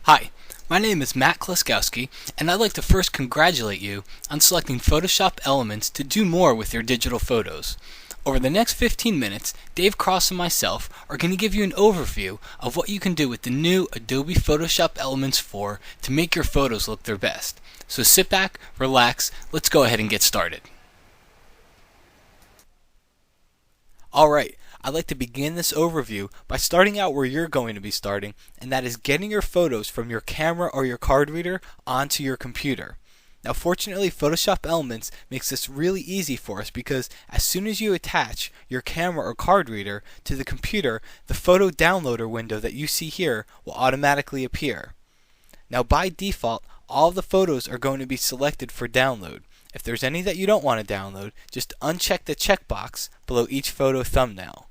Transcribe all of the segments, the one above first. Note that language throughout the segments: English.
Hi, my name is Matt Klaskowski, and I'd like to first congratulate you on selecting Photoshop Elements to do more with your digital photos. Over the next 15 minutes, Dave Cross and myself are going to give you an overview of what you can do with the new Adobe Photoshop Elements 4 to make your photos look their best. So sit back, relax, let's go ahead and get started. Alright, I'd like to begin this overview by starting out where you're going to be starting, and that is getting your photos from your camera or your card reader onto your computer. Now fortunately, Photoshop Elements makes this really easy for us because as soon as you attach your camera or card reader to the computer, the photo downloader window that you see here will automatically appear. Now by default, all the photos are going to be selected for download. If there's any that you don't want to download, just uncheck the checkbox below each photo thumbnail.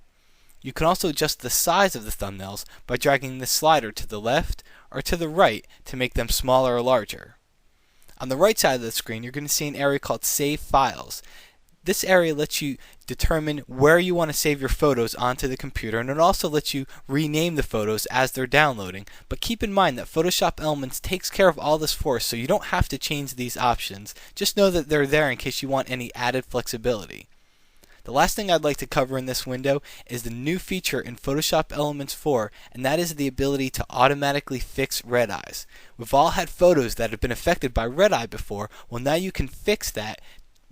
You can also adjust the size of the thumbnails by dragging the slider to the left or to the right to make them smaller or larger. On the right side of the screen, you're going to see an area called Save Files. This area lets you determine where you want to save your photos onto the computer, and it also lets you rename the photos as they're downloading. But keep in mind that Photoshop Elements takes care of all this for us, so you don't have to change these options. Just know that they're there in case you want any added flexibility. The last thing I'd like to cover in this window is the new feature in Photoshop Elements 4, and that is the ability to automatically fix red eyes. We've all had photos that have been affected by red eye before. Well, now you can fix that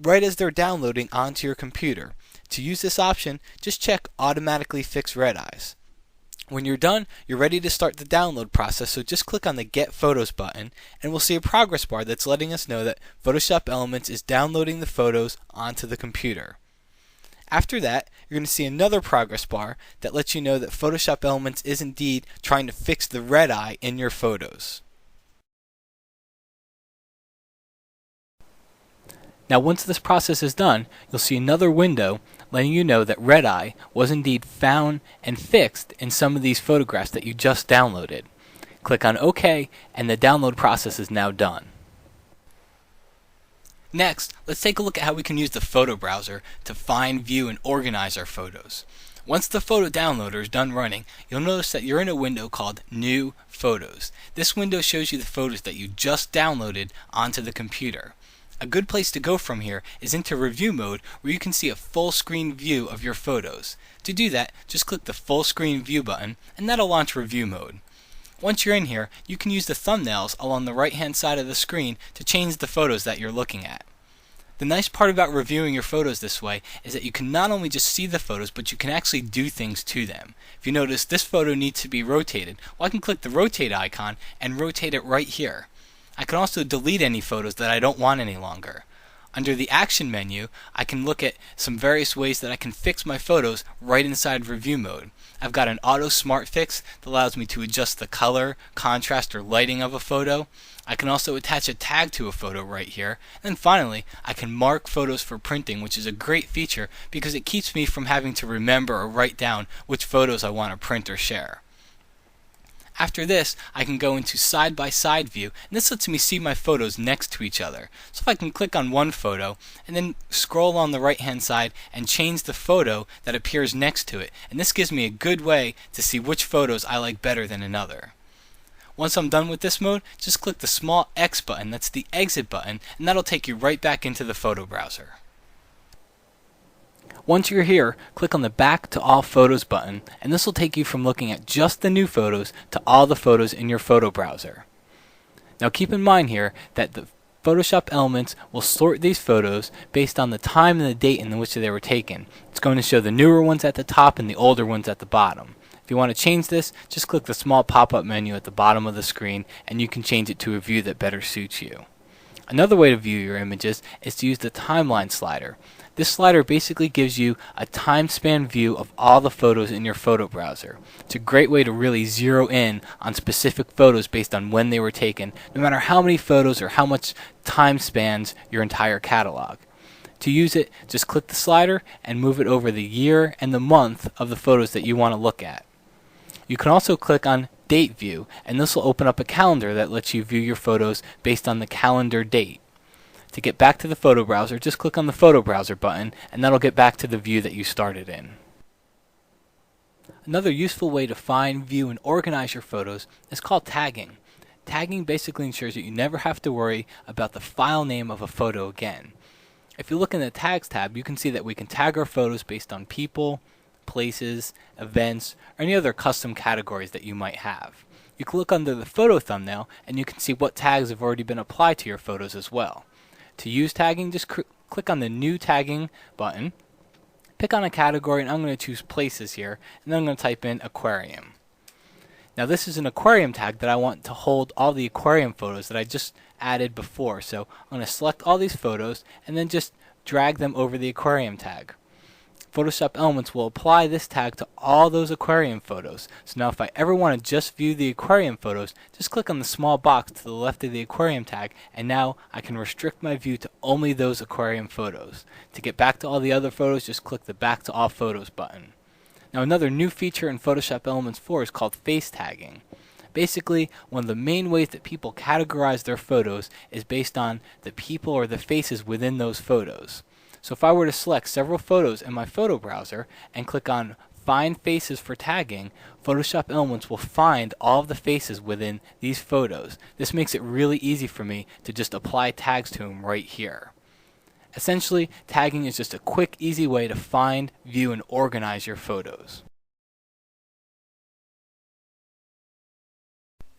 right as they're downloading onto your computer. To use this option, just check Automatically Fix Red Eyes. When you're done, you're ready to start the download process, so just click on the Get Photos button, and we'll see a progress bar that's letting us know that Photoshop Elements is downloading the photos onto the computer. After that, you're going to see another progress bar that lets you know that Photoshop Elements is indeed trying to fix the red eye in your photos. Now once this process is done, you'll see another window letting you know that red eye was indeed found and fixed in some of these photographs that you just downloaded. Click on OK, and the download process is now done. Next, let's take a look at how we can use the photo browser to find, view, and organize our photos. Once the photo downloader is done running, you'll notice that you're in a window called New Photos. This window shows you the photos that you just downloaded onto the computer. A good place to go from here is into review mode, where you can see a full screen view of your photos. To do that, just click the full screen view button, and that'll launch review mode. Once you're in here, you can use the thumbnails along the right hand side of the screen to change the photos that you're looking at. The nice part about reviewing your photos this way is that you can not only just see the photos, but you can actually do things to them. If you notice this photo needs to be rotated, well, I can click the rotate icon and rotate it right here. I can also delete any photos that I don't want any longer. Under the Action menu, I can look at some various ways that I can fix my photos right inside review mode. I've got an Auto Smart Fix that allows me to adjust the color, contrast, or lighting of a photo. I can also attach a tag to a photo right here. And then finally, I can mark photos for printing, which is a great feature because it keeps me from having to remember or write down which photos I want to print or share. After this, I can go into side-by-side view, and this lets me see my photos next to each other. So if I can click on one photo, and then scroll on the right-hand side and change the photo that appears next to it, and this gives me a good way to see which photos I like better than another. Once I'm done with this mode, just click the small X button, that's the exit button, and that'll take you right back into the photo browser. Once you're here, click on the Back to All Photos button, and this will take you from looking at just the new photos to all the photos in your photo browser. Now keep in mind here that the Photoshop Elements will sort these photos based on the time and the date in which they were taken. It's going to show the newer ones at the top and the older ones at the bottom. If you want to change this, just click the small pop-up menu at the bottom of the screen, and you can change it to a view that better suits you. Another way to view your images is to use the timeline slider. This slider basically gives you a time span view of all the photos in your photo browser. It's a great way to really zero in on specific photos based on when they were taken, no matter how many photos or how much time spans your entire catalog. To use it, just click the slider and move it over the year and the month of the photos that you want to look at. You can also click on Date View, and this will open up a calendar that lets you view your photos based on the calendar date. To get back to the photo browser, just click on the photo browser button, and that'll get back to the view that you started in. Another useful way to find, view, and organize your photos is called tagging. Tagging basically ensures that you never have to worry about the file name of a photo again. If you look in the Tags tab, you can see that we can tag our photos based on people, places, events, or any other custom categories that you might have. You can look under the photo thumbnail and you can see what tags have already been applied to your photos as well. To use tagging, just click on the New Tagging button, pick on a category, and I'm going to choose Places here, and then I'm going to type in Aquarium. Now this is an aquarium tag that I want to hold all the aquarium photos that I just added before. So I'm going to select all these photos and then just drag them over the aquarium tag. Photoshop Elements will apply this tag to all those aquarium photos. So now if I ever want to just view the aquarium photos, just click on the small box to the left of the aquarium tag, and now I can restrict my view to only those aquarium photos. To get back to all the other photos, just click the Back to All Photos button. Now another new feature in Photoshop Elements 4 is called face tagging. Basically, one of the main ways that people categorize their photos is based on the people or the faces within those photos. So if I were to select several photos in my photo browser and click on Find Faces for Tagging, Photoshop Elements will find all of the faces within these photos. This makes it really easy for me to just apply tags to them right here. Essentially, tagging is just a quick, easy way to find, view, and organize your photos.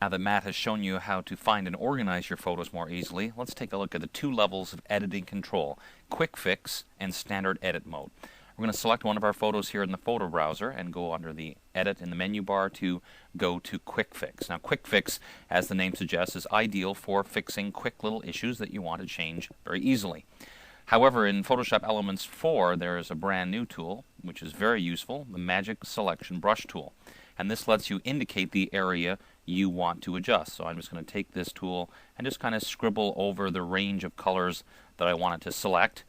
Now that Matt has shown you how to find and organize your photos more easily, let's take a look at the two levels of editing control, Quick Fix and Standard Edit Mode. We're going to select one of our photos here in the photo browser and go under the Edit in the menu bar to go to Quick Fix. Now Quick Fix, as the name suggests, is ideal for fixing quick little issues that you want to change very easily. However, in Photoshop Elements 4, there is a brand new tool, which is very useful, the Magic Selection Brush tool. And this lets you indicate the area you want to adjust. So I'm just going to take this tool and just kind of scribble over the range of colors that I want it to select.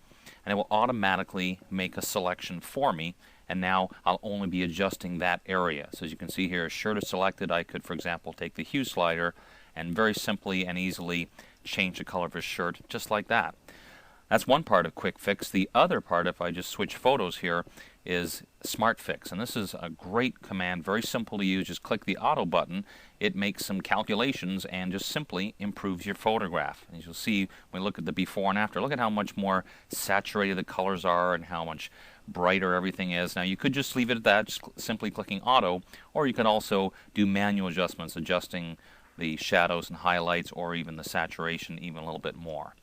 And it will automatically make a selection for me. And now I'll only be adjusting that area. So as you can see here, shirt is selected. I could, for example, take the hue slider and very simply and easily change the color of his shirt just like that. That's one part of Quick Fix. The other part, if I just switch photos here, is Smart Fix. And this is a great command, very simple to use. Just click the Auto button. It makes some calculations and just simply improves your photograph. As you'll see when we look at the before and after, look at how much more saturated the colors are and how much brighter everything is. Now you could just leave it at that, just simply clicking Auto, or you could also do manual adjustments, adjusting the shadows and highlights or even the saturation even a little bit more.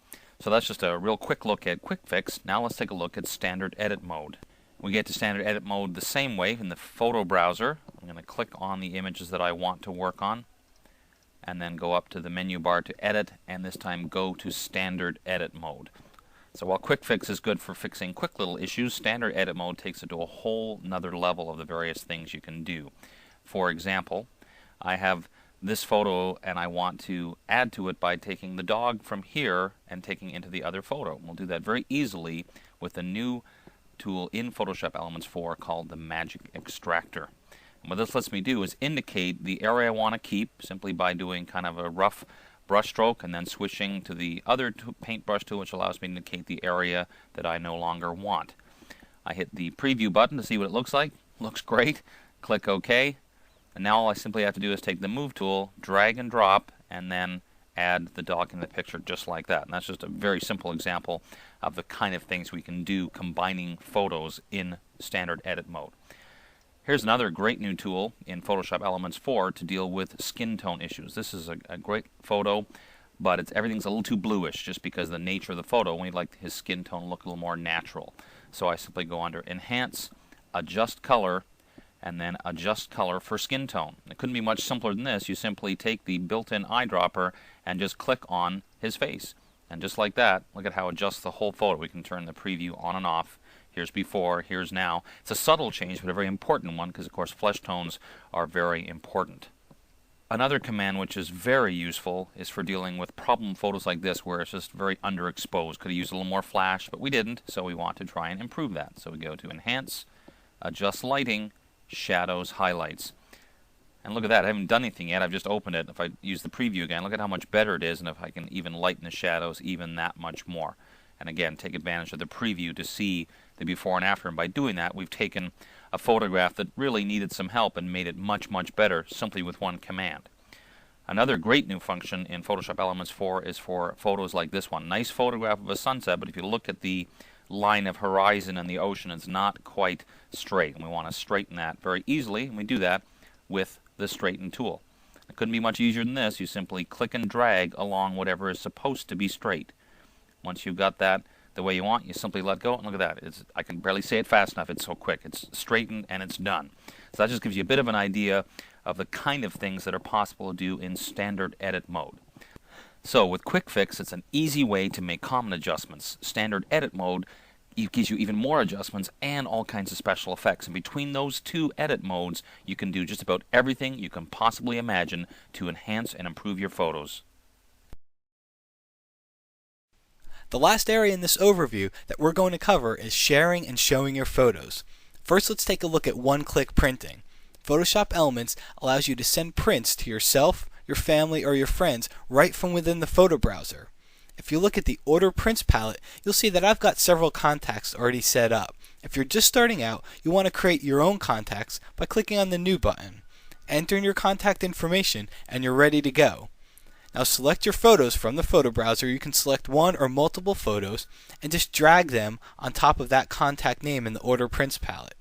So that's just a real quick look at Quick Fix. Now let's take a look at Standard Edit Mode. We get to Standard Edit Mode the same way in the photo browser. I'm going to click on the images that I want to work on and then go up to the menu bar to Edit, and this time go to Standard Edit Mode. So while Quick Fix is good for fixing quick little issues, Standard Edit Mode takes it to a whole nother level of the various things you can do. For example, I have this photo and I want to add to it by taking the dog from here and taking it into the other photo. We'll do that very easily with a new tool in Photoshop Elements 4 called the Magic Extractor. And what this lets me do is indicate the area I want to keep simply by doing kind of a rough brush stroke and then switching to the other paintbrush tool, which allows me to indicate the area that I no longer want. I hit the preview button to see what it looks like. Looks great. Click OK. And now all I simply have to do is take the Move tool, drag and drop, and then add the dog in the picture just like that. And that's just a very simple example of the kind of things we can do combining photos in Standard Edit Mode. Here's another great new tool in Photoshop Elements 4 to deal with skin tone issues. This is a great photo, but everything's a little too bluish just because of the nature of the photo. We'd like his skin tone to look a little more natural. So I simply go under Enhance, Adjust Color, and then Adjust Color for Skin Tone. It couldn't be much simpler than this. You simply take the built-in eyedropper and just click on his face. And just like that, look at how it adjusts the whole photo. We can turn the preview on and off. Here's before, here's now. It's a subtle change, but a very important one because, of course, flesh tones are very important. Another command which is very useful is for dealing with problem photos like this where it's just very underexposed. Could have used a little more flash, but we didn't, so we want to try and improve that. So we go to Enhance, Adjust Lighting, Shadows, Highlights. And look at that, I haven't done anything yet, I've just opened it. If I use the preview again, look at how much better it is, and if I can even lighten the shadows even that much more. And again, take advantage of the preview to see the before and after. And by doing that, we've taken a photograph that really needed some help and made it much, much better simply with one command. Another great new function in Photoshop Elements 4 is for photos like this one. Nice photograph of a sunset, but if you look at the line of horizon and the ocean, it's not quite straight. And we want to straighten that very easily, and we do that with the Straighten tool. It couldn't be much easier than this. You simply click and drag along whatever is supposed to be straight. Once you've got that the way you want, you simply let go, and look at that. I can barely say it fast enough. It's so quick. It's straightened and it's done. So that just gives you a bit of an idea of the kind of things that are possible to do in standard edit mode. So with Quick Fix, it's an easy way to make common adjustments. Standard edit mode gives you even more adjustments and all kinds of special effects. And between those two edit modes, you can do just about everything you can possibly imagine to enhance and improve your photos. The last area in this overview that we're going to cover is sharing and showing your photos. First, let's take a look at one-click printing. Photoshop Elements allows you to send prints to yourself, your family, or your friends right from within the photo browser. If you look at the Order Prints palette, you'll see that I've got several contacts already set up. If you're just starting out, you want to create your own contacts by clicking on the New button. Enter in your contact information and you're ready to go. Now select your photos from the photo browser. You can select one or multiple photos and just drag them on top of that contact name in the Order Prints palette.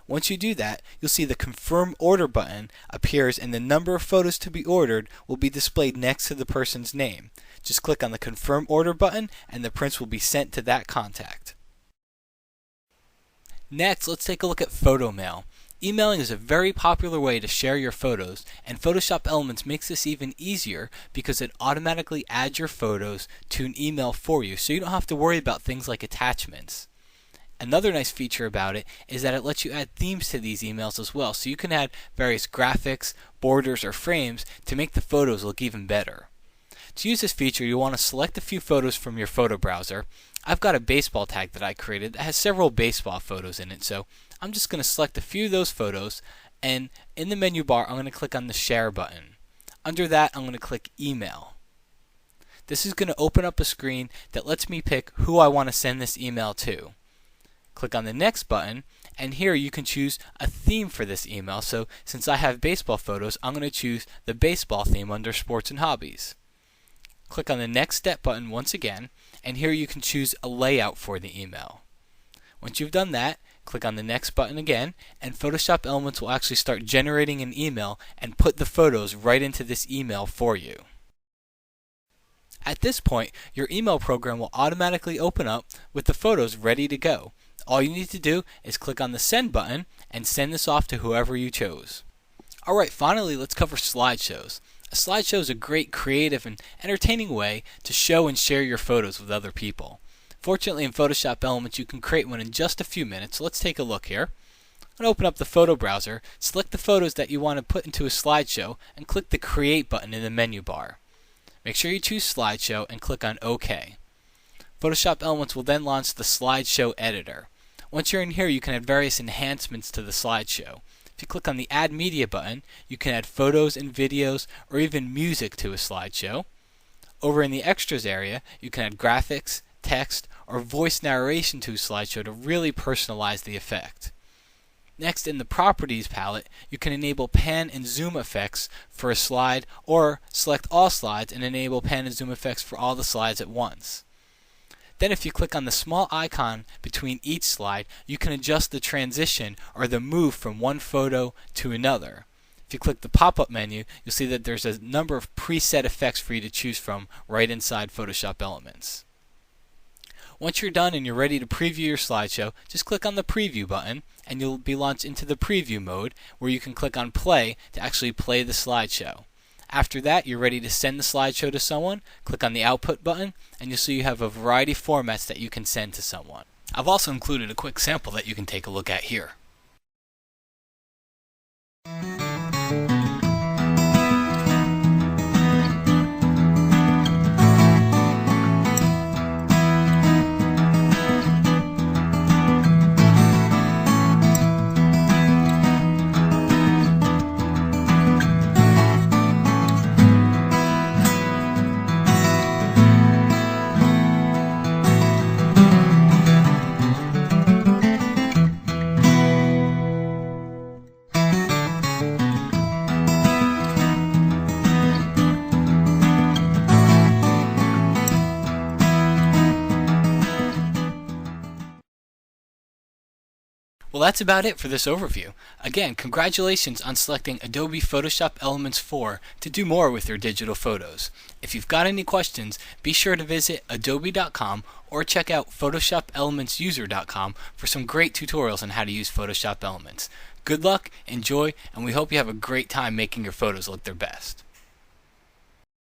Once you do that, you'll see the Confirm Order button appears and the number of photos to be ordered will be displayed next to the person's name. Just click on the Confirm Order button and the prints will be sent to that contact. Next, let's take a look at Photo Mail. Emailing is a very popular way to share your photos, and Photoshop Elements makes this even easier because it automatically adds your photos to an email for you, so you don't have to worry about things like attachments. Another nice feature about it is that it lets you add themes to these emails as well, so you can add various graphics, borders, or frames to make the photos look even better. To use this feature, you'll want to select a few photos from your photo browser. I've got a baseball tag that I created that has several baseball photos in it, so I'm just going to select a few of those photos, and in the menu bar I'm going to click on the Share button. Under that, I'm going to click Email. This is going to open up a screen that lets me pick who I want to send this email to. Click on the Next button, and here you can choose a theme for this email. So since I have baseball photos, I'm going to choose the baseball theme under Sports and Hobbies. Click on the Next Step button once again, and here you can choose a layout for the email. Once you've done that, click on the Next button again, and Photoshop Elements will actually start generating an email and put the photos right into this email for you. At this point, your email program will automatically open up with the photos ready to go. All you need to do is click on the Send button and send this off to whoever you chose. Alright, finally let's cover slideshows. A slideshow is a great creative and entertaining way to show and share your photos with other people. Fortunately, in Photoshop Elements you can create one in just a few minutes, so let's take a look here. I'm going to open up the photo browser, select the photos that you want to put into a slideshow, and click the Create button in the menu bar. Make sure you choose Slideshow and click on OK. Photoshop Elements will then launch the Slideshow Editor. Once you're in here, you can add various enhancements to the slideshow. If you click on the Add Media button, you can add photos and videos or even music to a slideshow. Over in the Extras area, you can add graphics, text, or voice narration to a slideshow to really personalize the effect. Next, in the Properties palette, you can enable pan and zoom effects for a slide, or select all slides and enable pan and zoom effects for all the slides at once. Then if you click on the small icon between each slide, you can adjust the transition or the move from one photo to another. If you click the pop-up menu, you'll see that there's a number of preset effects for you to choose from right inside Photoshop Elements. Once you're done and you're ready to preview your slideshow, just click on the Preview button and you'll be launched into the preview mode where you can click on Play to actually play the slideshow. After that, you're ready to send the slideshow to someone. Click on the Output button and you'll see you have a variety of formats that you can send to someone. I've also included a quick sample that you can take a look at here. Well, that's about it for this overview. Again, congratulations on selecting Adobe Photoshop Elements 4 to do more with your digital photos. If you've got any questions, be sure to visit adobe.com or check out photoshopelementsuser.com for some great tutorials on how to use Photoshop Elements. Good luck, enjoy, and we hope you have a great time making your photos look their best.